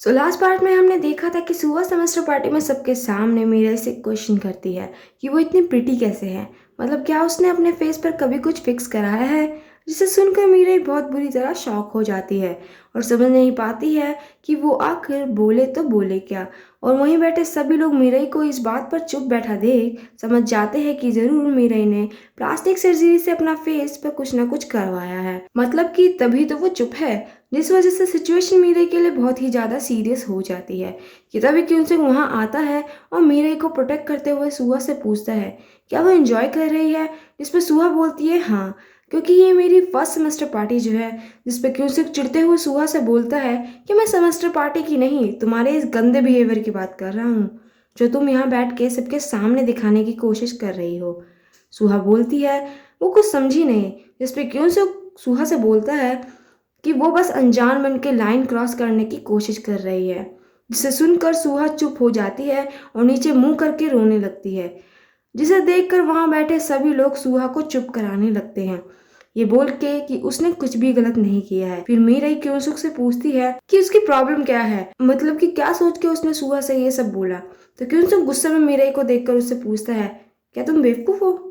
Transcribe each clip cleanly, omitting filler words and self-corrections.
Last part में हमने देखा था कि सुबह सेमेस्टर पार्टी में सबके सामने मीरा से क्वेश्चन करती है कि वो इतनी प्रिटी कैसे है। मतलब क्या उसने अपने फेस पर कभी कुछ फिक्स कराया है। जिसे सुनकर मीरा बहुत बुरी तरह शॉक हो जाती है और समझ नहीं पाती है कि वो आखिर बोले तो बोले क्या। और वहीं बैठे सभी लोग मीरा को इस बात पर चुप बैठा देख समझ जाते हैं कि जरूर मीरा ने प्लास्टिक सर्जरी से अपना फेस पर कुछ ना कुछ करवाया है। मतलब कि तभी तो वो चुप है, जिस वजह से सिचुएशन मीरे के लिए बहुत ही ज़्यादा सीरियस हो जाती है। कि तभी क्योंसिक वहाँ आता है और मीरे को प्रोटेक्ट करते हुए सुहा से पूछता है क्या वो एंजॉय कर रही है। जिस पर सुहा बोलती है हाँ, क्योंकि ये मेरी फर्स्ट सेमेस्टर पार्टी जो है। जिस पर क्योंसिक चिढ़ते हुए सुहा से बोलता है कि मैं सेमेस्टर पार्टी की नहीं, तुम्हारे इस गंदे बिहेवियर की बात कर रहा हूँ जो तुम यहाँ बैठ के सबके सामने दिखाने की कोशिश कर रही हो। सुहा बोलती है वो कुछ समझी नहीं। जिस पे क्योंसिक सुहा से बोलता है कि वो बस अनजान बन के लाइन क्रॉस करने की कोशिश कर रही है। जिसे सुनकर सुहा चुप हो जाती है और नीचे मुंह करके रोने लगती है। जिसे देखकर वहां बैठे सभी लोग सुहा को चुप कराने लगते हैं, ये बोल के कि उसने कुछ भी गलत नहीं किया है। फिर मीरा क्योंसुक से पूछती है कि उसकी प्रॉब्लम क्या है, मतलब कि क्या सोच के उसने सुहा से ये सब बोला। तो क्योंसुक गुस्से में मीरा को देखकर उससे पूछता है क्या तुम बेवकूफ हो।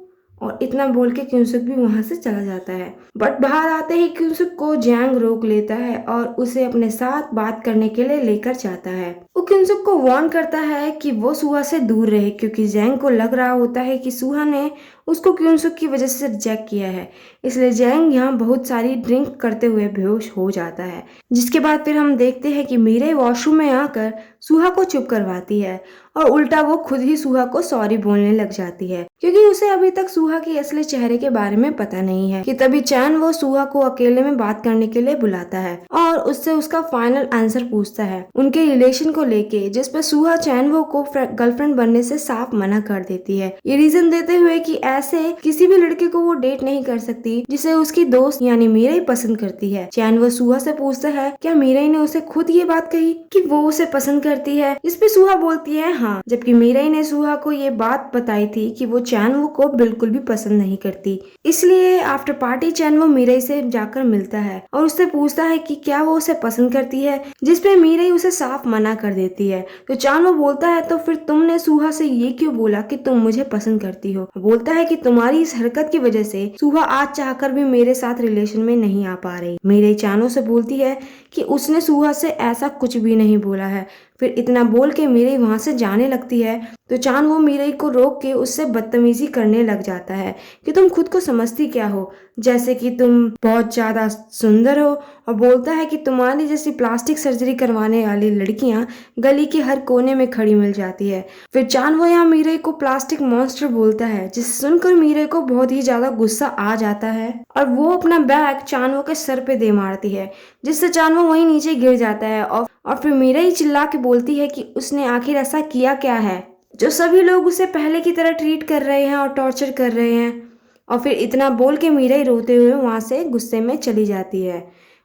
और इतना बोल के क्यूनसुक भी वहां से चला जाता है। बट बाहर आते ही क्यूनसुक को जैंग रोक लेता है और उसे अपने साथ बात करने के लिए लेकर जाता है। वो क्यूनसुक को वार्न करता है कि वो सुहा से दूर रहे, क्योंकि जैंग को लग रहा होता है कि सुहा ने उसको क्यूनसुक की वजह से रिजेक्ट किया है। इसलिए जैंग यहाँ बहुत सारी ड्रिंक करते हुए बेहोश हो जाता है। जिसके बाद फिर हम देखते हैं कि मीरे वॉशरूम में आकर सुहा को चुप करवाती है और उल्टा वो खुद ही सुहा को सॉरी बोलने लग जाती है, क्योंकि उसे अभी तक सुहा के असली चेहरे के बारे में पता नहीं है। कि तभी चैन वो सुहा को अकेले में बात करने के लिए बुलाता है और उससे उसका फाइनल आंसर पूछता है उनके रिलेशन को लेके, जिस पर सुहा चैन वो को गर्लफ्रेंड बनने से साफ मना कर देती है, ये रीजन देते हुए कि ऐसे किसी भी लड़के को वो डेट नहीं कर सकती जिसे उसकी दोस्त यानी मीरा ही पसंद करती है। चैन वो सुहा से पूछता है क्या मीरा ने उसे खुद ये बात कही कि वो उसे पसंद करती है। इस पे सुहा बोलती है हाँ, जबकि मीरा ने सुहा को ये बात बताई थी कि वो चैनवो को बिल्कुल भी पसंद नहीं करती। इसलिए आफ्टर पार्टी चैनवो मीरा से जाकर मिलता है और उससे पूछता है कि क्या वो उसे पसंद करती है, जिस पे मीरा उसे साफ मना कर देती है। तो चैनवो बोलता है तो फिर तुमने सुहा से ये क्यों बोला कि तुम मुझे पसंद करती हो। बोलता है कि तुम्हारी इस हरकत की वजह से सुहा आज चाहकर भी मेरे साथ रिलेशन में नहीं आ पा रही। मीरा चैनवो से बोलती है कि उसने सुहा से ऐसा कुछ भी नहीं बोला है। फिर इतना बोल के मीरा वहां से जाने लगती है तो चांद वो मीरा को रोक के उससे बदतमीजी करने लग जाता है कि तुम खुद को समझती क्या हो, जैसे कि तुम बहुत ज्यादा सुंदर हो। और बोलता है कि तुम्हारी जैसी प्लास्टिक सर्जरी करवाने वाली लड़कियां गली के हर कोने में खड़ी मिल जाती है। फिर चांद वो यहाँ मीरा को प्लास्टिक मॉन्स्टर बोलता है, जिसे सुनकर मीरा को बहुत ही ज्यादा गुस्सा आ जाता है और वो अपना बैग चांदवो के सर पे दे मारती है, जिससे चांदवो वहीं नीचे गिर जाता है। और फिर मीरा ही चिल्ला के बोलती है कि उसने आखिर ऐसा किया क्या है जो सभी लोग उसे पहले की तरह ट्रीट कर रहे हैं और टॉर्चर कर रहे हैं। और फिर इतना बोल के मीरा ही रोते हुए वहां से गुस्से में चली जाती है।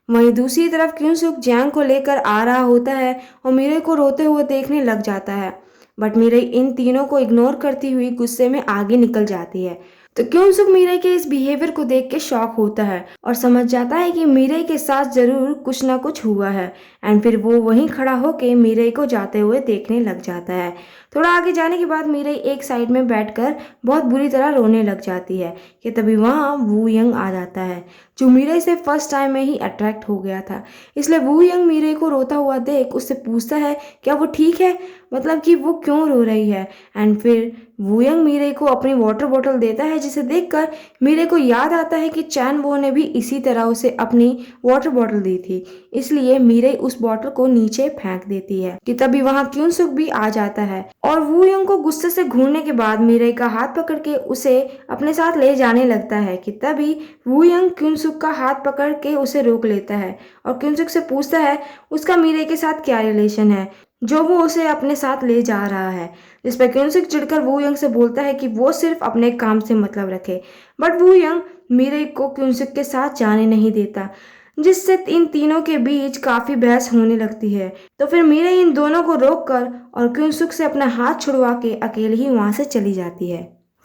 वहीं दूसरी तरफ क्यूनसुक जैंग को लेकर आ रहा होता है और मीरा को रोते हुए देखने लग जाता है। बट मीरा इन तीनों को इग्नोर करती हुई गुस्से में आगे निकल जाती है। तो क्योंसुक मीरा के इस बिहेवियर को देख के शॉक होता है और समझ जाता है कि मीरा के साथ जरूर कुछ ना कुछ हुआ है। एंड फिर वो वहीं खड़ा होके मीरा को जाते हुए देखने लग जाता है। थोड़ा आगे जाने के बाद मीरा एक साइड में बैठकर बहुत बुरी तरह रोने लग जाती है कि तभी वहाँ वू यंग आ जाता है, जो मीरा से फर्स्ट टाइम में ही अट्रैक्ट हो गया था। इसलिए वू यंग मीरा को रोता हुआ देख उससे पूछता है क्या वो ठीक है, मतलब कि वो क्यों रो रही है। एंड फिर वू यंग मीरा को अपनी वाटर बोतल देता है, जिसे देखकर मीरा को याद आता है कि चैन वो ने भी इसी तरह उसे अपनी वाटर बोतल दी थी। इसलिए मीरा उस बोतल को नीचे फेंक देती है कि तभी वहाँ क्यूनसुक भी आ जाता है और वू यंग को गुस्से से घूरने के बाद मीरा का हाथ पकड़ के उसे अपने साथ ले जाने लगता है। कि तभी वू यंग क्यूनसुक का हाथ पकड़ के उसे रोक लेता है और क्यूनसुक से पूछता है उसका मीरा के साथ क्या रिलेशन है जो वो उसे अपने साथ ले जा रहा है। जिस पर क्यूनसुक चिढ़कर वू यंग से बोलता है कि वो सिर्फ अपने काम से मतलब रखे। बट वू यंग मीरा को क्यूनसुक के साथ जाने नहीं देता, जिससे इन तीनों के बीच काफी बहस होने लगती है। तो फिर मीरा इन दोनों को रोककर और क्यूनसुक से अपना हाथ छुड़वा के अकेले ही वहां से चली जाती है।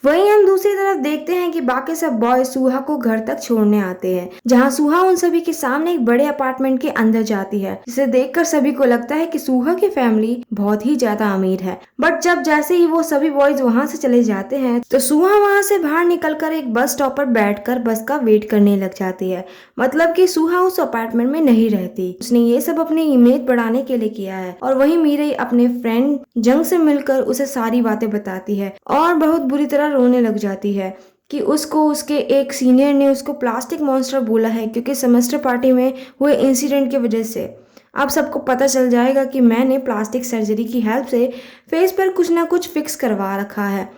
वहीं हम दूसरी तरफ देखते हैं कि बाकी सब बॉय सुहा को घर तक छोड़ने आते हैं, जहां सुहा उन सभी के सामने एक बड़े अपार्टमेंट के अंदर जाती है, जिसे देखकर सभी को लगता है कि सुहा की फैमिली बहुत ही ज्यादा अमीर है। बट जब जैसे ही वो सभी बॉयज वहां से चले जाते हैं तो सुहा वहां से बाहर निकलकर एक बस स्टॉप पर बैठकर बस का वेट करने लग जाती है। मतलब कि सुहा उस अपार्टमेंट में नहीं रहती, उसने ये सब अपनी इमेज बढ़ाने के लिए किया है। और वहीं मीरा अपने फ्रेंड जंग से मिलकर उसे सारी बातें बताती है और बहुत बुरी तरह रोने लग जाती है कि उसको उसके एक सीनियर ने उसको प्लास्टिक मॉन्स्टर बोला है, क्योंकि सेमेस्टर पार्टी में हुए इंसिडेंट की वजह से अब सबको पता चल जाएगा कि मैंने प्लास्टिक सर्जरी की हेल्प से फेस पर कुछ ना कुछ फिक्स करवा रखा है।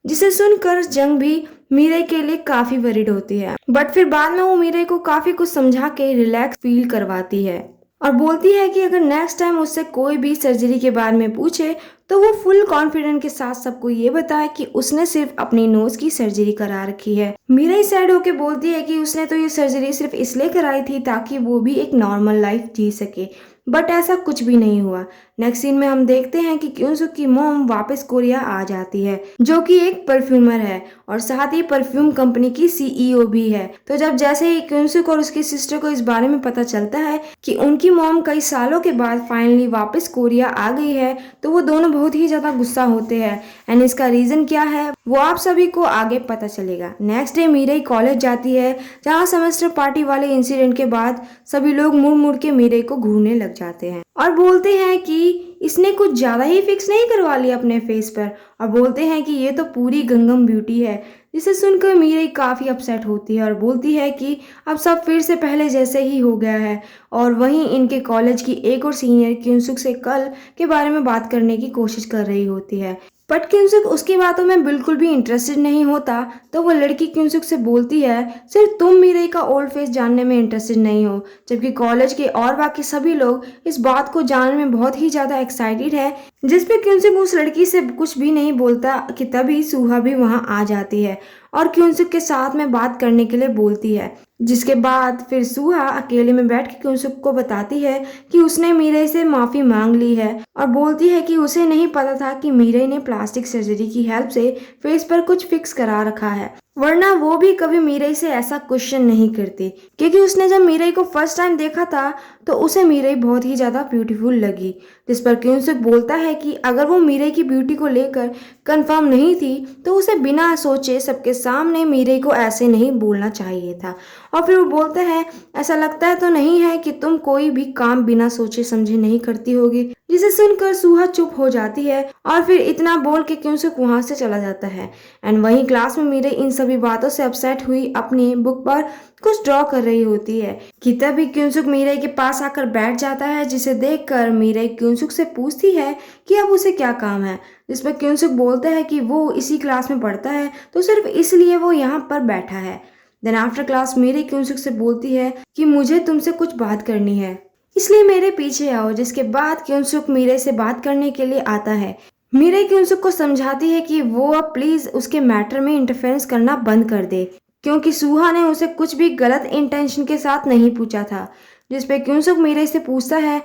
जिसे सुनकर जंग भी मीरा के लिए काफी वरीड होती है, बट फिर बाद में वो मीरा को काफी कुछ समझा के रिलैक्स फील करवाती है और बोलती है कि अगर नेक्स्ट टाइम उससे कोई भी सर्जरी के बारे में पूछे तो वो फुल कॉन्फिडेंट के साथ सबको ये बताए कि उसने सिर्फ अपनी नोज की सर्जरी करा रखी है। मीरा ही सैड होके बोलती है कि उसने तो ये सर्जरी सिर्फ इसलिए कराई थी ताकि वो भी एक नॉर्मल लाइफ जी सके, बट ऐसा कुछ भी नहीं हुआ। नेक्स्ट सीन में हम देखते हैं कि क्यूंसुक की मॉम वापस कोरिया आ जाती है, जो कि एक परफ्यूमर है और साथ ही परफ्यूम कंपनी की सीईओ भी है। तो जब जैसे ही क्यूंसुक और उसकी सिस्टर को इस बारे में पता चलता है कि उनकी मॉम कई सालों के बाद फाइनली वापस कोरिया आ गई है, तो वो दोनों बहुत ही ज्यादा गुस्सा होते हैं। एंड इसका रीजन क्या है वो आप सभी को आगे पता चलेगा। नेक्स्ट डे मीरा कॉलेज जाती है, जहाँ सेमेस्टर पार्टी वाले इंसिडेंट के बाद सभी लोग मुड़ मुड़ के मीरा को घूरने लग जाते हैं और बोलते हैं कि इसने कुछ ज्यादा ही फिक्स नहीं करवा लिया अपने फेस पर, और बोलते हैं कि ये तो पूरी गंगम ब्यूटी है। जिसे सुनकर मीरा काफी अपसेट होती है और बोलती है कि अब सब फिर से पहले जैसे ही हो गया है। और वहीं इनके कॉलेज की एक और सीनियर क्यूंसुक से कल के बारे में बात करने की कोशिश कर रही होती है, बट क्यूंसुक उसकी बातों में बिल्कुल भी इंटरेस्टेड नहीं होता। तो वो लड़की क्यूंसुक से बोलती है सिर्फ तुम मीरा का ओल्ड फेस जानने में इंटरेस्टेड नहीं हो, जबकि कॉलेज के और बाकी सभी लोग इस बात को जानने में बहुत ही ज्यादा एक्साइटेड है। जिसपे क्यूंसुक उस लड़की से कुछ भी नहीं बोलता कि तभी सुहा भी वहां आ जाती है और क्यूंसुक के साथ में बात करने के लिए बोलती है। जिसके बाद फिर सुहा अकेले में बैठ के क्यूंसुक को बताती है कि उसने मीरा से माफी मांग ली है और बोलती है कि उसे नहीं पता था कि मीरा ने प्लास्टिक सर्जरी की हेल्प से फेस पर कुछ फिक्स करा रखा है, वरना वो भी कभी मीरा से ऐसा क्वेश्चन नहीं करती। क्योंकि उसने जब मीरा को फर्स्ट टाइम देखा था तो उसे मीरा बहुत ही ज्यादा ब्यूटीफुल लगी। जिस पर क्यूंसुक बोलता है कि अगर वो मीरा की ब्यूटी को लेकर कंफर्म नहीं थी तो उसे बिना सोचे सबके सामने मीरा को ऐसे नहीं बोलना चाहिए था। और फिर वो बोलता है ऐसा लगता है तो नहीं है कि तुम कोई भी काम बिना सोचे समझे नहीं करती होगी। जिसे सुनकर सुहा चुप हो जाती है और फिर इतना बोल के क्यूंसुक वहां से चला जाता है। एंड वहीं क्लास में मीरा इन सभी बातों से अपसेट हुई अपनी बुक पर कुछ ड्रॉ कर रही होती है कि तभी क्यूंसुक मीरा के पास आकर बैठ जाता है, जिसे देखकर मीरा क्यूंसुक से पूछती है कि अब उसे क्या काम है। जिस पर क्यूंसुक बोलता है कि वो इसी क्लास में पढ़ता है तो सिर्फ इसलिए वो यहाँ पर बैठा है। देन आफ्टर क्लास मीरा क्यूंसुक से बोलती है कि मुझे तुमसे कुछ बात करनी है, इसलिए मेरे पीछे आओ। जिसके बाद क्यूंसुक मीरा से बात करने के लिए आता है। मीरा क्यूंसुक को समझाती है कि वो अब प्लीज उसके मैटर में इंटरफेरेंस करना बंद कर दे, क्योंकि सुहा ने उसे कुछ भी गलत इंटेंशन के साथ नहीं पूछा था। जिस पे क्यूंसुक मीरा से पूछता है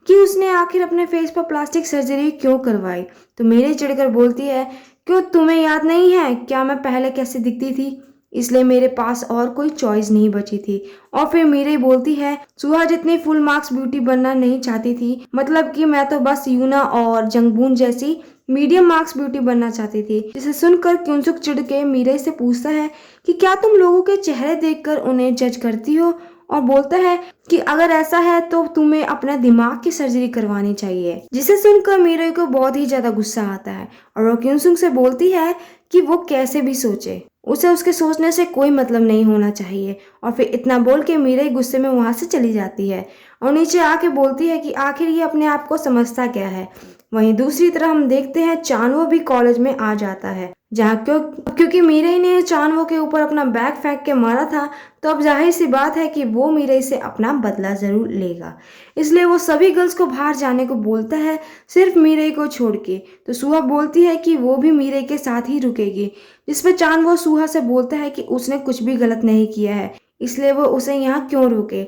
कि उसने आखिर अपने फेस पर प्लास्टिक सर्जरी क्यों करवाई। तो मीरा चिढ़कर बोलती है क्यों तुम्हें याद नहीं है क्या मैं पहले कैसे दिखती थी, इसलिए मेरे पास और कोई चॉइस नहीं बची थी। और फिर मीरा बोलती है सुहा जितनी फुल मार्क्स ब्यूटी बनना नहीं चाहती थी, मतलब कि मैं तो बस यूना और जंगबून जैसी मीडियम मार्क्स ब्यूटी बनना चाहती थी। जिसे सुनकर क्यूंसुक चिढ़ के मीरा से पूछता है कि क्या तुम लोगों के चेहरे देखकर उन्हें जज करती हो, और बोलता है कि अगर ऐसा है तो तुम्हें अपने दिमाग की सर्जरी करवानी चाहिए। जिसे सुनकर मीरा को बहुत ही ज्यादा गुस्सा आता है और वो क्यूंसुक से बोलती है कि वो कैसे भी सोचे, उसे उसके सोचने से कोई मतलब नहीं होना चाहिए। और फिर इतना बोल के मीरा गुस्से में वहां से चली जाती है और नीचे आके बोलती है कि आखिर ये अपने आप को समझता क्या है। वहीं दूसरी तरफ हम देखते हैं चानवो भी कॉलेज में आ जाता है, जहाँ क्योंकि मीरा ने चानवो के ऊपर अपना बैग फेंक के मारा था, तो अब जाहिर सी बात है कि वो मीरा से अपना बदला जरूर लेगा। इसलिए वो सभी गर्ल्स को बाहर जाने को बोलता है, सिर्फ मीरा को छोड़ के। तो सुहा बोलती है कि वो भी मीरा के साथ ही रुकेगी। जिस पर चानवो सुहा से बोलता है कि उसने कुछ भी गलत नहीं किया है, इसलिए वो उसे यहाँ क्यों रोके।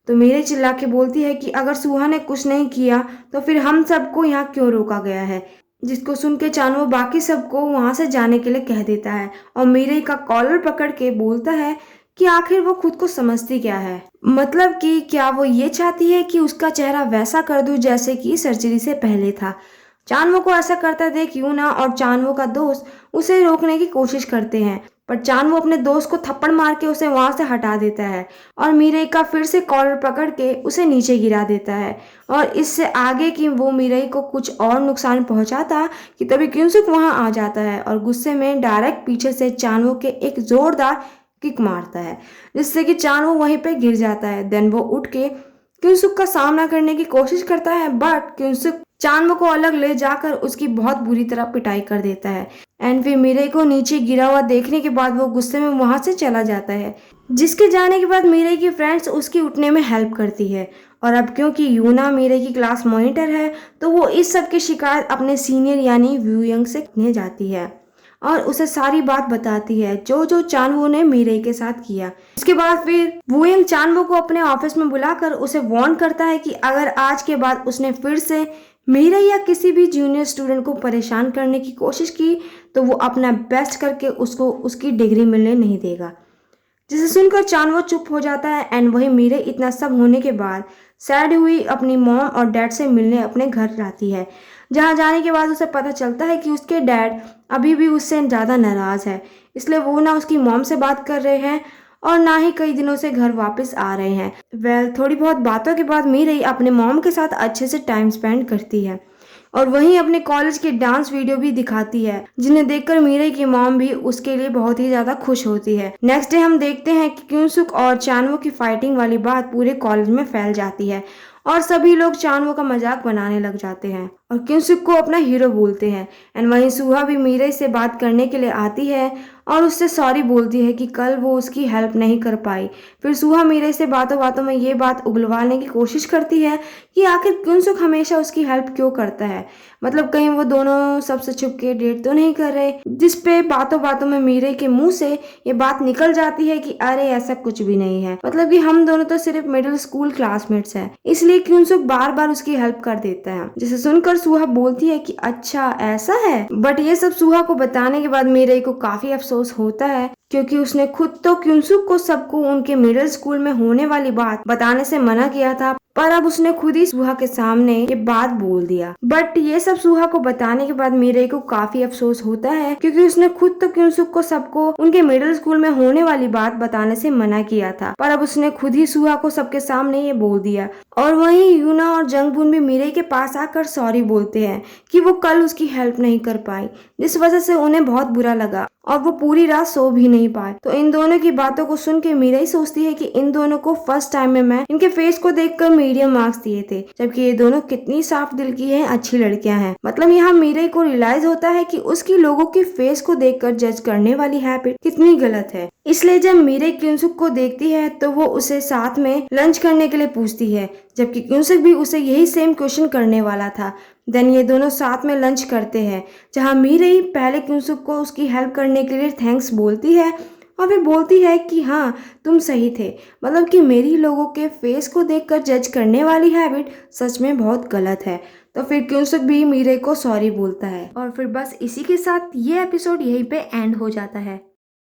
तो मीरा चिल्ला के बोलती है कि अगर सुहा ने कुछ नहीं किया तो फिर हम सबको यहाँ क्यों रोका गया है। जिसको सुन के चानवो बाकी सबको वहां से जाने के लिए कह देता है और मीरे का कॉलर पकड़ के बोलता है कि आखिर वो खुद को समझती क्या है। मतलब कि क्या वो ये चाहती है कि उसका चेहरा वैसा कर दूं जैसे कि सर्जरी से पहले था। चानवो को ऐसा करता देख यूना और चानवो का दोस्त उसे रोकने की कोशिश करते हैं, पर चानवो अपने दोस्त को थप्पड़ मार के उसे वहां से हटा देता है और मीरे का फिर से कॉलर पकड़ के उसे नीचे गिरा देता है। और इससे आगे कि वो मीरे को कुछ और नुकसान पहुंचाता कि तभी क्यूनसुक वहां आ जाता है और गुस्से में डायरेक्ट पीछे से चानवो के एक जोरदार किक मारता है, जिससे कि चानवो वहीं पे गिर जाता है। देन वो उठ के क्यूनसुक का सामना करने की कोशिश करता है, बट क्यूनसुक चानवो को अलग ले जाकर उसकी बहुत बुरी तरह पिटाई कर देता है। एंड फिर मीरे को नीचे गिरा हुआ देखने के बाद वो गुस्से में वहां से चला जाता है, जिसके जाने के बाद मीरे की फ्रेंड्स उसकी उठने में हेल्प करती है। और अब क्योंकि यूना मीरे की क्लास मॉनिटर है तो वो इस सब की शिकायत अपने सीनियर यानी व्यू यंग से करने जाती है और उसे सारी बात बताती है जो जो चानवो ने मीरे के साथ किया। इसके बाद फिर वू यंग चानवो को अपने ऑफिस में बुलाकर उसे वार्न करता है कि अगर आज के बाद उसने फिर से मीरा या किसी भी जूनियर स्टूडेंट को परेशान करने की कोशिश की तो वो अपना बेस्ट करके उसको उसकी डिग्री मिलने नहीं देगा। जिसे सुनकर चानवो चुप हो जाता है एंड वही मीरे इतना सब होने के बाद सैड हुई अपनी मॉम और डैड से मिलने अपने घर जाती है, जहाँ जाने के बाद उसे पता चलता है कि उसके डैड अभी भी उससे ज़्यादा नाराज़ है, इसलिए वो ना उसकी मॉम से बात कर रहे हैं और ना ही कई दिनों से घर वापस आ रहे हैं। थोड़ी बहुत बातों के बाद मीरे अपने मॉम के साथ अच्छे से टाइम स्पेंड करती है और वहीं अपने कॉलेज के डांस वीडियो भी दिखाती है, जिन्हें देखकर मीरे की मॉम भी उसके लिए बहुत ही ज्यादा खुश होती है। नेक्स्ट डे हम देखते हैं कि क्यूनसुक और चानवो की फाइटिंग वाली बात पूरे कॉलेज में फैल जाती है और सभी लोग चानवो का मजाक बनाने लग जाते हैं और क्यूनसुक को अपना हीरो बोलते हैं। एंड वहीं सुहा भी मीरे से बात करने के लिए आती है और उससे सॉरी बोलती है कि कल वो उसकी हेल्प नहीं कर पाई। फिर सुहा मीरे से बातों बातों में ये बात उगलवाने की कोशिश करती है कि आखिर क्यूनसुक हमेशा उसकी हेल्प क्यों करता है, मतलब कहीं वो दोनों सबसे छुप के डेट तो नहीं कर रहे। जिस पे बातों बातों में मीरे के मुंह से ये बात निकल जाती है कि अरे ऐसा कुछ भी नहीं है, मतलब कि हम दोनों तो सिर्फ मिडिल स्कूल क्लासमेट्स हैं। इसलिए क्यूनसुक बार बार उसकी हेल्प कर देता है, जिसे सुनकर सुहा बोलती है कि अच्छा ऐसा है। बट ये सब सुहा को बताने के बाद मीरे को काफी अफसोस होता है, क्योंकि उसने खुद तो क्यूनसुक को सबको उनके मिडिल स्कूल में होने वाली बात बताने से मना किया था, पर अब उसने खुद ही सुहा के सामने ये बात बोल दिया। बट ये सब सुहा को बताने के बाद मीरे को काफी अफसोस होता है, क्योंकि उसने खुद तो क्यूनसुक को सबको उनके मिडिल स्कूल में होने वाली बात बताने से मना किया था, पर अब उसने खुद ही सुहा को सबके सामने ये बोल दिया। और वहीं यूना और जंगबुन भी मीरे के पास आकर सॉरी बोलते हैं कि वो कल उसकी हेल्प नहीं कर पाई, जिस वजह से उन्हें बहुत बुरा लगा और वो पूरी रात सो भी नहीं पाए। तो इन दोनों की बातों को सुन के मीरा ही सोचती है कि इन दोनों को फर्स्ट टाइम में मैं इनके फेस को देखकर मीडियम मार्क्स दिए थे, जबकि ये दोनों कितनी साफ दिल की हैं, अच्छी लड़कियां हैं। मतलब यहाँ मीरा को रियलाइज होता है कि उसकी लोगों की फेस को देखकर जज करने वाली हैबिट कितनी गलत है। इसलिए जब मीरा क्यूनसुक को देखती है तो वो उसे साथ में लंच करने के लिए पूछती है, जबकि क्यूनसुक भी उसे यही सेम क्वेश्चन करने वाला था। देन ये दोनों साथ में लंच करते हैं, जहाँ मीरे पहले क्यूनसुक को उसकी हेल्प करने के लिए थैंक्स बोलती है और फिर बोलती है कि हाँ तुम सही थे, मतलब कि मेरी लोगों के फेस को देखकर जज करने वाली हैबिट सच में बहुत गलत है। तो फिर क्यूनसुक भी मीरे को सॉरी बोलता है और फिर बस इसी के साथ ये एपिसोड यहीं पे एंड हो जाता है।